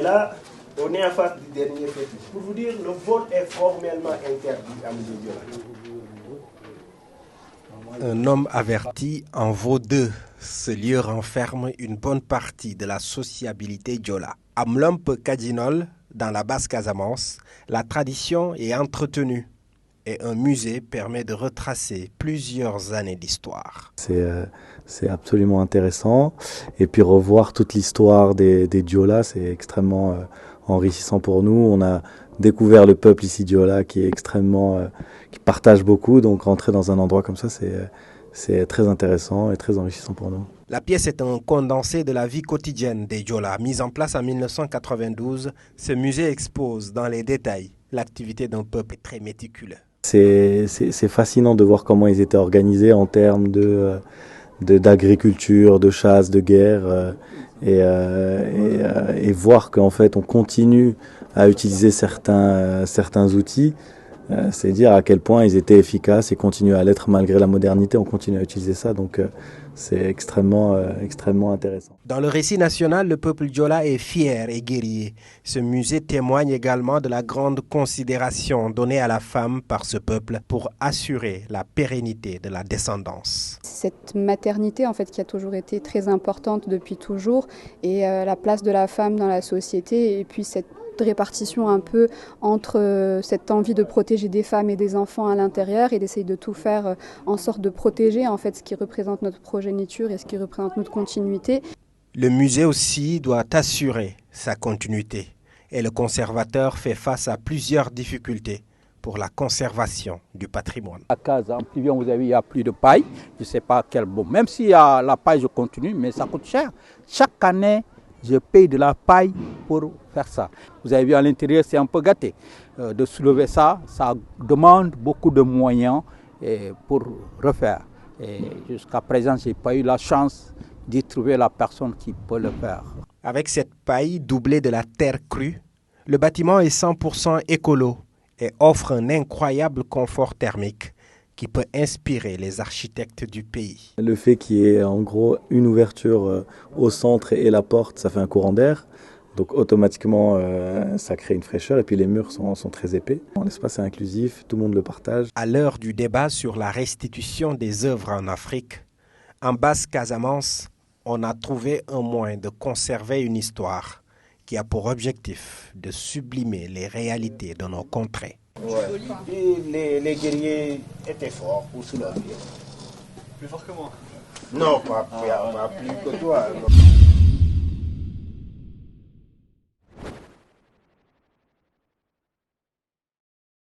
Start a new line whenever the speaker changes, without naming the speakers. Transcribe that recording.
là, on est en face du dernier fétiche. Pour vous dire, le vol est formellement interdit à Moussé Diola.
Un homme averti en vaut deux. Ce lieu renferme une bonne partie de la sociabilité Diola. À Mlompe Kadinol, dans la Basse-Casamance, la tradition est entretenue et un musée permet de retracer plusieurs années d'histoire.
C'est absolument intéressant. Et puis revoir toute l'histoire des Diola, c'est extrêmement enrichissant pour nous. On a découvert le peuple ici Diola qui est extrêmement, qui partage beaucoup. Donc rentrer dans un endroit comme ça, c'est très intéressant et très enrichissant pour nous.
La pièce est un condensé de la vie quotidienne des Diola. Mise en place en 1992, ce musée expose dans les détails l'activité d'un peuple très méticuleux.
C'est fascinant de voir comment ils étaient organisés en termes d'agriculture, de chasse, de guerre, et voir qu'en fait on continue à utiliser certains outils. C'est dire à quel point ils étaient efficaces et continuent à l'être malgré la modernité, on continue à utiliser ça, donc c'est extrêmement intéressant.
Dans le récit national, le peuple Diola est fier et guerrier. Ce musée témoigne également de la grande considération donnée à la femme par ce peuple pour assurer la pérennité de la descendance.
Cette maternité en fait qui a toujours été très importante depuis toujours et la place de la femme dans la société et puis cette répartition un peu entre cette envie de protéger des femmes et des enfants à l'intérieur et d'essayer de tout faire en sorte de protéger en fait ce qui représente notre progéniture et ce qui représente notre continuité.
Le musée aussi doit assurer sa continuité et le conservateur fait face à plusieurs difficultés pour la conservation du patrimoine.
À Casa, en pluvion, vous avez, il n'y a plus de paille, je ne sais pas quel bon. Même s'il y a la paille, je continue, mais ça coûte cher. Chaque année, je paye de la paille pour faire ça. Vous avez vu à l'intérieur, c'est un peu gâté. De soulever ça, ça demande beaucoup de moyens pour refaire. Et jusqu'à présent, je n'ai pas eu la chance d'y trouver la personne qui peut le faire.
Avec cette paille doublée de la terre crue, le bâtiment est 100% écolo et offre un incroyable confort thermique qui peut inspirer les architectes du pays.
Le fait qu'il y ait en gros une ouverture au centre et la porte, ça fait un courant d'air. Donc automatiquement, ça crée une fraîcheur et puis les murs sont très épais. L'espace est inclusif, tout le monde le partage.
À l'heure du débat sur la restitution des œuvres en Afrique, en Basse-Casamance, on a trouvé un moyen de conserver une histoire qui a pour objectif de sublimer les réalités de nos contrées.
Ouais. Et les guerriers étaient forts pour soulever.
Plus fort que moi?
Non, pas plus que toi. Non.